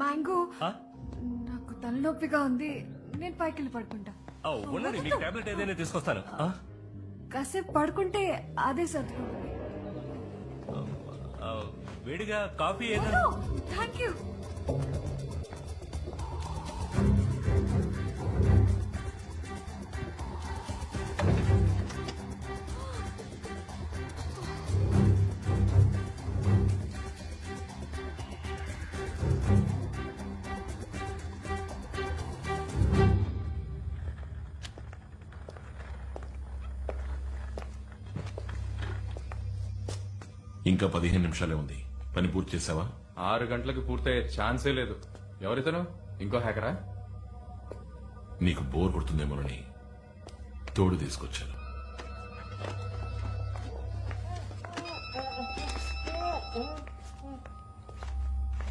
Mango నాకు తలనొప్పిగా ఉంది, నేను పైకి వెళ్ళి పడుకుంటా. ఉండండి, మీకు టాబ్లెట్ ఏదైనా తీసుకొస్తాను. కాసేపు పడుకుంటే అదే సర్దుకుంటుంది. వేడిగా కాఫీ ఏదైనా. Thank you. ఇంకా 15 నిమిషాలే ఉంది. పని పూర్తి చేసావా? 6 గంటలకు పూర్తయ్యే ఛాన్సే లేదు. ఎవరితను? ఇంకో హ్యాకరా? నీకు బోర్ కొడుతుందేమోనని తోడు తీసుకొచ్చాను.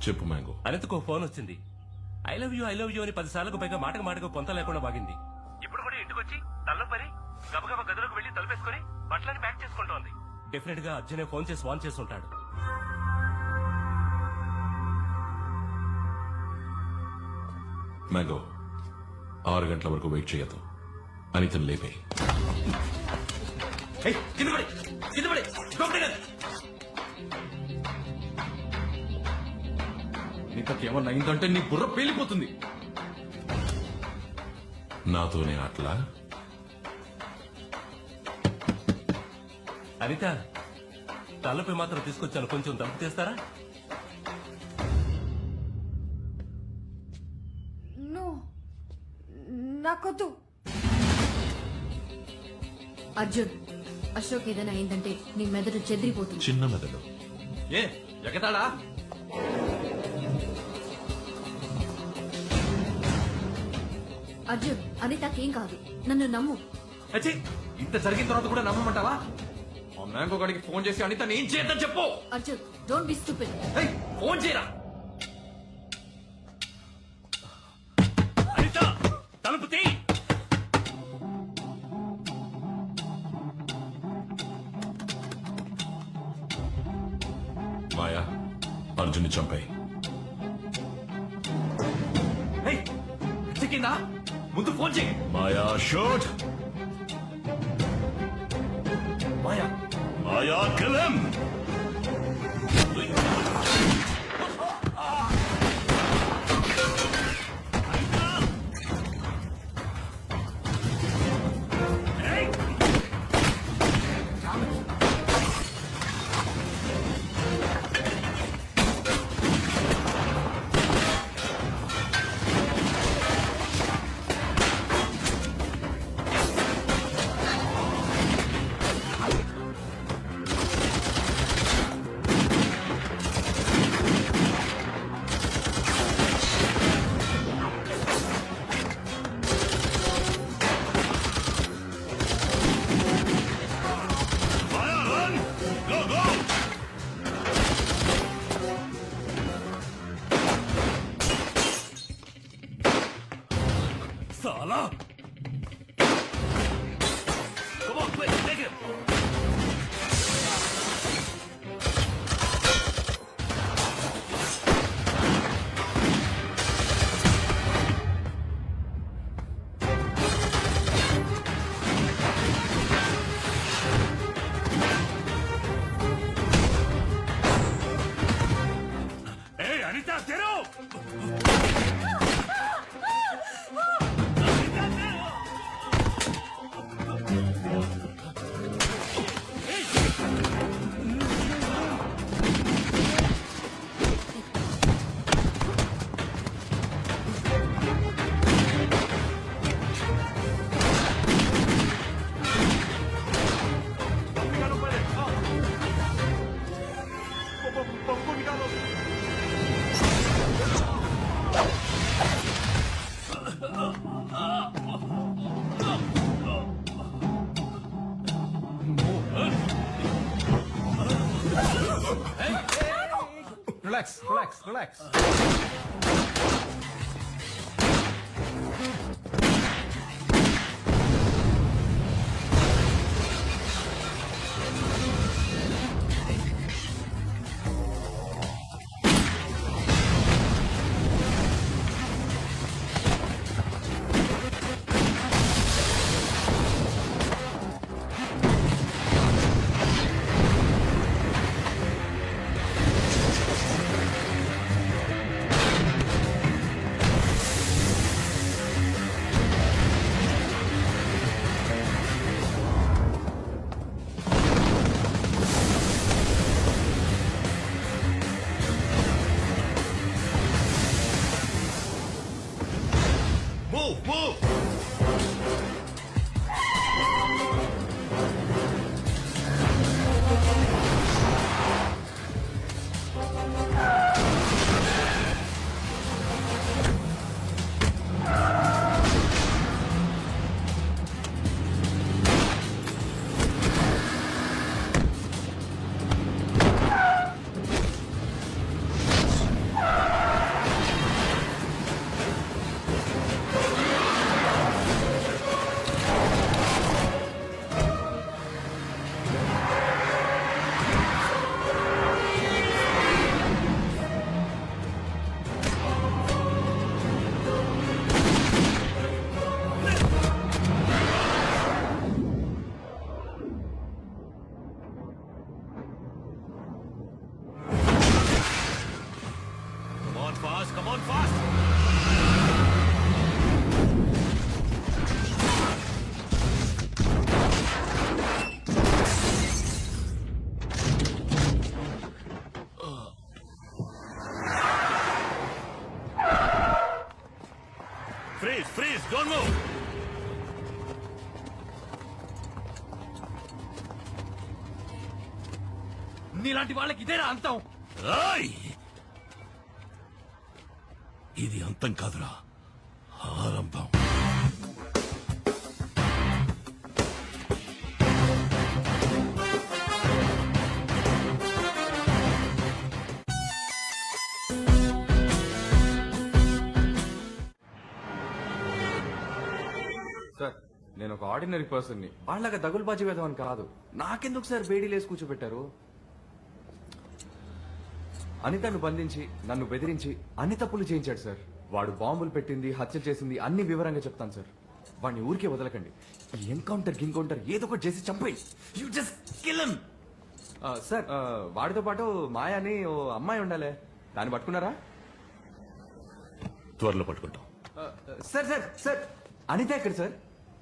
చెప్పు మ్యాంగో. అనితకు ఫోన్ వచ్చింది. ఐ లవ్ యూ అని 10 సార్లకు పైగా మాటకు పొంత లేకుండా బాగింది. ఇప్పుడు కూడా ఇంటికొచ్చి తల్లో పని గబగబా గదిలోకి వెళ్లి తలుపేసుకుని బట్టలని ప్యాక్ చేసుకుంటోంది. డెఫినెట్ గా అర్జునే ఫోన్ చేసి వాన్ చేసి ఉంటాడు. మ్యాంగో, 6 గంటల వరకు వెయిట్ చేయొద్దు. అనితను లేపే. నీకేమన్నా అయిందంటే నీ బుర్ర పేలిపోతుంది. నాతోనే అట్లా? అనిత, తలపై మాత్రం తీసుకొచ్చాను, కొంచెం తలుపు తీస్తారా? నాకొద్దు. అర్జున్, అశోక్ ఏదైనా అయిందంటే నీ మెదడు చెదిరిపోతుంది. చిన్న మెదడు. ఏ ఎగతాడా? అర్జున్, అనితకేం కాదు, నన్ను నమ్ము. అచ్చి, ఇంత జరిగిన తర్వాత కూడా నమ్మమంటావా? ఆ మ్యాంగో గడికి ఫోన్ చేసి అనిత ఏం చేద్దాం చెప్పు. Arjun, don't be stupid. Phone చేయరా. అనిత, తలుపు తీ. మాయా, అర్జున్ని చంపాయి. చిక్కిందా? ముందు ఫోన్ చేయి. మాయా షూట్. మాయా, మాయా కిల్ హిమ్. సాలా. Come on, quick, take him. Hey, Anita, get out! Relax. Freeze! Don't move! నీలాంటి వాళ్ళకి ఇదేనా అంతం? Ay! ఇది అంతం కాదురా, ఆరంభం. సార్ నేను ఒక ఆర్డినరీ పర్సన్ ని వాళ్ళగా దగులుబాజీ వేద్దామని కాదు. నాకెందుకు సార్ బేడీలేసి కూర్చోబెట్టారు? అనితను బంధించి నన్ను బెదిరించి అన్ని తప్పులు చేయించాడు సార్. వాడు బాంబులు పెట్టింది, హత్య చేసింది అన్ని వివరంగా చెప్తాను సార్. వాడిని ఊరికే వదలకండి. ఈ ఎన్కౌంటర్ ఏదో ఒకటి చేసి చంపేయండి. You just kill him. Sir వాడితో పాటు మాయ అని ఓ అమ్మాయి ఉండాలి, దాన్ని పట్టుకున్నారా? త్వరలో పట్టుకుంటాం. సార్ సార్ సార్ అనిత ఎక్కడ సార్?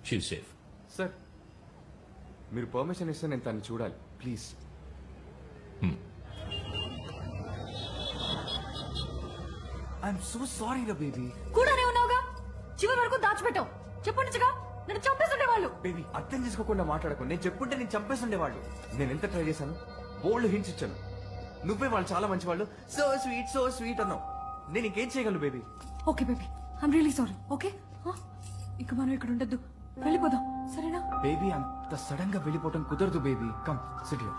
She safe. సార్ మీరు పర్మిషన్ ఇస్తే నేను తను చూడాలి ప్లీజ్. ఐఎమ్ సో సారీ రా బేబీ. కూడానే ఉన్నావుగా, చివరి వరకు దాచిపెట్టావు. చెప్పండిగా, నన్ను చంపేస్తుండే వాళ్ళు. బేబీ అర్థం చేసుకోకుండా మాట్లాడకు. నేను చెప్పుంటే నేను చంపేస్తుండేవాళ్ళు. నేను ఎంత ట్రై చేశాను, బోల్డ్ హింట్స్ ఇచ్చాను. నువ్వే వాళ్ళు చాలా మంచి వాళ్ళు, సో స్వీట్ అన్నావు. నేను ఇంకేం చేయగలను baby? Okay baby, I'm really sorry. Okay, ఇక మనం ఇక్కడ ఉండద్దు, వెళ్ళిపోదాం, సరేనా? బేబీ అంత సడన్ గా వెళ్ళిపోవటం కుదరదు baby. Come SIT here.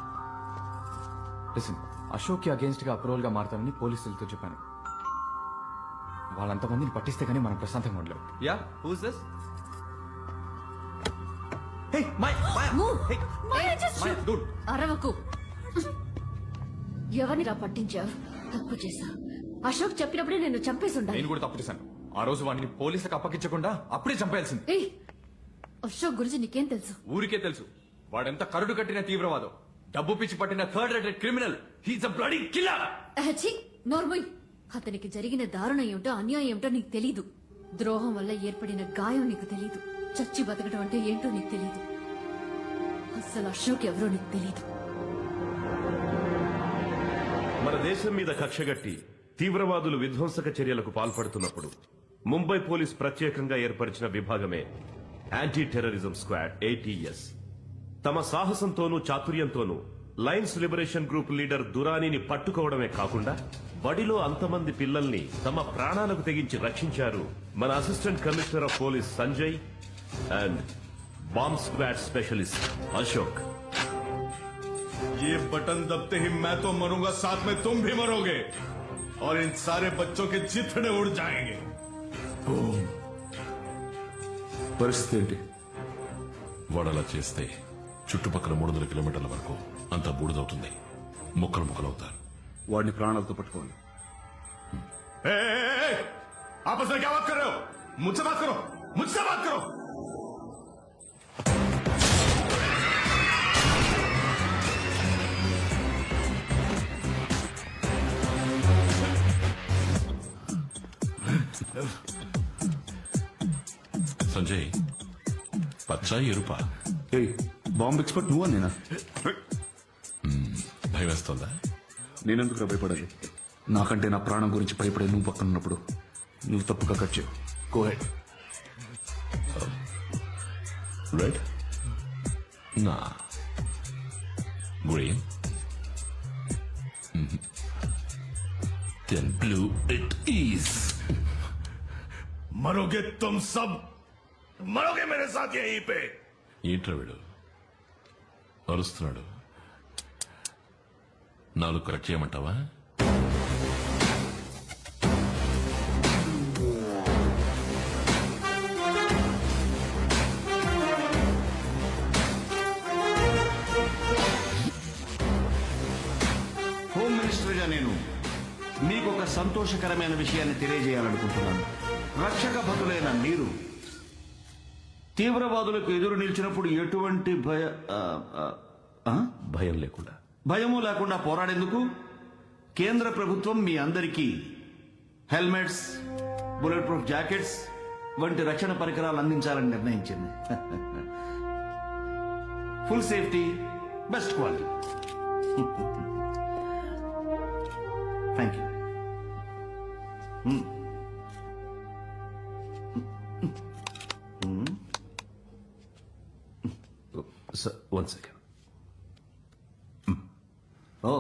Listen, Ashok కి అగేన్స్ట్ గా అప్రూవల్ గా మారుతానని పోలీసులతో చెప్పాను. వాళ్ళంతమందిని పట్టిస్తే గానీ మనం ప్రశాంతంగా ఉండలేం. Yeah, who's this? Hey my Move. Maya, just shoot. Dude. అరవకు. ఎవరిని రా పట్టించావు? తప్పు చేశా. అశోక్ చెప్పినప్పుడే నేను చంపేసి ఉండాలి. నేను కూడా తప్పు చేశాను. ఆ రోజు వాడిని పోలీసులకు అప్పగించకుండా అప్పుడే చంపేయాల్సింది. ఏయ్, అశోక్ గురించి నీకేం తెలుసు? ఊరికే తెలుసు. వాడెంత కరుడు కట్టిన తీవ్రవాదం, డబ్బు పిచ్చి పట్టిన third rated criminal. He's a bloody killer. అహచి, నోర్మోయ్. అతనికి జరిగిన దారుణం ఏమిటో అన్యాయం ఏమిటో నీకు తెలీదు. ద్రోహం వల్ల ఏర్పడిన గాయం నీకు తెలీదు. చచ్చి బతకడం అంటే ఏంటో నీకు తెలీదు. అసలు అశోక్ ఎవరో నీకు తెలీదు. మన దేశం మీద కక్షగట్టి తీవ్రవాదులు విధ్వంసక చర్యలకు పాల్పడుతున్నప్పుడు ముంబై పోలీస్ ప్రత్యేకంగా ఏర్పరిచిన విభాగమే యాంటీ టెర్రరిజం స్క్వాడ్, ATS. తమ సాహసంతోనూ చాతుర్యంతోనూ లయన్స్ లిబరేషన్ గ్రూప్ లీడర్ దురానీని పట్టుకోవడమే కాకుండా బడిలో అంతమంది పిల్లల్ని తమ ప్రాణాలకు తెగించి రక్షించారు మన assistant commissioner of police Sanjay and bomb squad specialist Ashok. ये बटन दबते ही मैं तो मरूंगा, साथ में तुम भी मरोगे और इन सारे बच्चों के चिथड़े उड़ जाएंगे. పరిస్థితి ఏంటి? వాడు అలా చేస్తే చుట్టుపక్కల 300 కిలోమీటర్ల వరకు అంతా బూడిదవుతుంది. ముక్కలవుతారు. వాడిని ప్రాణాలతో పట్టుకోండి. ए, ए, ए, ए, आपस में क्या बात कर रहे हो? मुझसे बात करो, मुझसे बात करो. సంజయ్, పచ్చా ఎరుపా? ఏయ్, బాంబ్ ఎక్స్పర్ట్ నువ్వా నేనా? భయం వేస్తుందా? నేనెందుకు భయపడాలి? నాకంటే నా ప్రాణం గురించి భయపడే నువ్వు పక్కన ఉన్నప్పుడు నువ్వు తప్పుగా కట్ చేయవు. Go ahead. రెడ్, నా green, then blue it is. मरोगे तुम सब, मरोगे मेरे साथ यहीं पे. ఏంట్రా వీడు అరుస్తున్నాడు? నాలుగు కరెక్ట్ చేయమంటావా? హోమ్ మినిస్టర్గా నేను మీకు ఒక సంతోషకరమైన విషయాన్ని తెలియజేయాలనుకుంటున్నాను. రక్షక భటులైన మీరు తీవ్రవాదులకు ఎదురు నిలిచినప్పుడు ఎటువంటి భయం లేకుండా, భయము లేకుండా పోరాడేందుకు కేంద్ర ప్రభుత్వం మీ అందరికీ హెల్మెట్స్, బుల్లెట్ ప్రూఫ్ జాకెట్స్ వంటి రక్షణ పరికరాలు అందించాలని నిర్ణయించింది. Full safety, best quality. Thank you. Sir 1 second. Oh